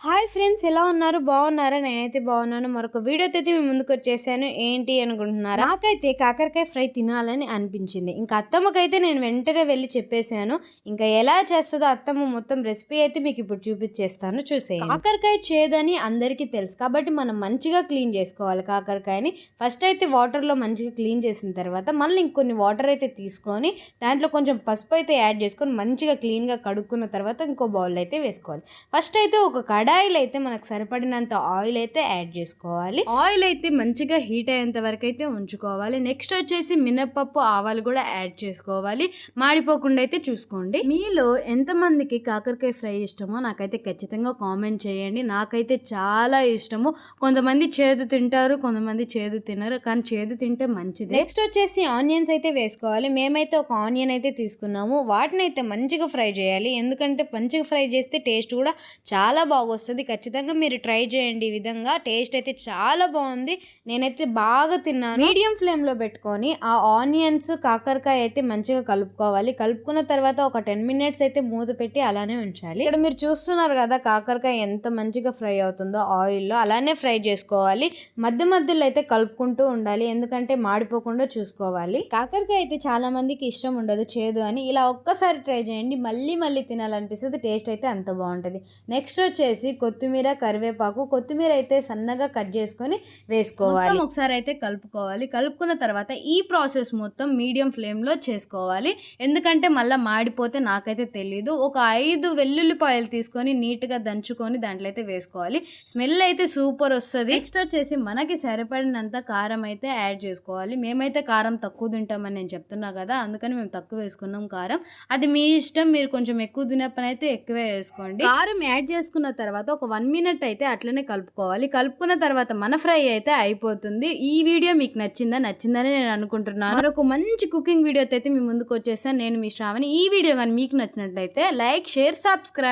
Hi friends, ఎలా ఉన్నారు? బాగున్నారా? నేనైతే బాగున్నాను. మరొక వీడియోతో అయితే మీ ముందుకు వచ్చేసాను. ఏంటి అనుకుంటున్నారా? నాకైతే కాకరకాయ ఫ్రై తినాలని అనిపించింది. ఇంకా అత్తమ్మకైతే నేను వెంటనే వెళ్ళి చెప్పేశాను. ఇంకా ఎలా చేస్తుందో అత్తమ్మ మొత్తం రెసిపీ అయితే మీకు ఇప్పుడు చూపించేస్తాను, చూసేయండి. కాకరకాయ చేదని అందరికీ తెలుసు కాబట్టి మనం మంచిగా క్లీన్ చేసుకోవాలి. కాకరకాయని ఫస్ట్ అయితే వాటర్లో మంచిగా క్లీన్ చేసిన తర్వాత మళ్ళీ ఇంకొన్ని వాటర్ అయితే తీసుకొని దాంట్లో కొంచెం పసుపు అయితే యాడ్ చేసుకొని మంచిగా క్లీన్గా కడుక్కున్న తర్వాత ఇంకో బౌల్ అయితే వేసుకోవాలి. ఫస్ట్ అయితే ఒక కడాయిలో అయితే మనకు సరిపడినంత ఆయిల్ అయితే యాడ్ చేసుకోవాలి. ఆయిల్ అయితే మంచిగా హీట్ అయ్యేంత వరకు అయితే ఉంచుకోవాలి. నెక్స్ట్ వచ్చేసి మినపప్పు, ఆవాలు కూడా యాడ్ చేసుకోవాలి. మాడిపోకుండా అయితే చూసుకోండి. మీలో ఎంతమందికి కాకరకాయ ఫ్రై ఇష్టమో నాకైతే ఖచ్చితంగా కామెంట్ చేయండి. నాకైతే చాలా ఇష్టము. కొంతమంది చేదు తింటారు, కొంతమంది చేదు తినరు, కానీ చేదు తింటే మంచిది. నెక్స్ట్ వచ్చేసి ఆనియన్స్ అయితే వేసుకోవాలి. మేమైతే ఒక ఆనియన్ అయితే తీసుకున్నాము. వాటిని అయితే మంచిగా ఫ్రై చేయాలి. ఎందుకంటే మంచిగా ఫ్రై చేస్తే టేస్ట్ కూడా చాలా బాగా వస్తుంది. ఖచ్చితంగా మీరు ట్రై చేయండి. ఈ విధంగా టేస్ట్ అయితే చాలా బాగుంది. నేనైతే బాగా తిన్నాను. మీడియం ఫ్లేమ్లో పెట్టుకొని ఆ ఆనియన్స్, కాకరకాయ అయితే మంచిగా కలుపుకోవాలి. కలుపుకున్న తర్వాత ఒక 10 minutes అయితే మూత పెట్టి అలానే ఉంచాలి. ఇక్కడ మీరు చూస్తున్నారు కదా కాకరకాయ ఎంత మంచిగా ఫ్రై అవుతుందో ఆయిల్లో. అలానే ఫ్రై చేసుకోవాలి. మధ్య మధ్యలో అయితే కలుపుకుంటూ ఉండాలి, ఎందుకంటే మాడిపోకుండా చూసుకోవాలి. కాకరకాయ అయితే చాలా మందికి ఇష్టం ఉండదు, చేదు అని. ఇలా ఒక్కసారి ట్రై చేయండి, మళ్ళీ మళ్ళీ తినాలనిపిస్తుంది. టేస్ట్ అయితే అంత బాగుంటుంది. నెక్స్ట్ వచ్చేసి కొత్తిమీర, కరివేపాకు. కొత్తిమీర అయితే సన్నగా కట్ చేసుకొని వేసుకోవాలి. ఒకసారి అయితే కలుపుకోవాలి. కలుపుకున్న తర్వాత ఈ ప్రాసెస్ మొత్తం మీడియం ఫ్లేమ్లో చేసుకోవాలి, ఎందుకంటే మళ్ళీ మాడిపోతే నాకైతే తెలీదు. ఒక 5 వెల్లుల్లిపాయలు తీసుకొని నీట్గా దంచుకొని దాంట్లో అయితే వేసుకోవాలి. స్మెల్ అయితే సూపర్ వస్తుంది. నెక్స్ట్ వచ్చేసి మనకి సరిపడినంత కారం అయితే యాడ్ చేసుకోవాలి. మేమైతే కారం తక్కువ తింటామని నేను చెప్తున్నా కదా, అందుకని మేము తక్కువ వేసుకున్నాం కారం. అది మీ ఇష్టం, మీరు కొంచెం ఎక్కువ తినే పని అయితే ఎక్కువే వేసుకోండి. కారం యాడ్ చేసుకున్న తర్వాత ఒక 1 minute అయితే అట్లనే కలుపుకోవాలి. కలుపుకున్న తర్వాత మన ఫ్రై అయితే అయిపోతుంది. ఈ వీడియో మీకు నచ్చిందని నేను అనుకుంటున్నాను. మరొక మంచి కుకింగ్ వీడియోతో అయితే మీ ముందుకు వచ్చేసాను. నేను మీ శ్రావణి. ఈ వీడియో కానీ మీకు నచ్చినట్లయితే లైక్, షేర్, సబ్స్క్రైబ్.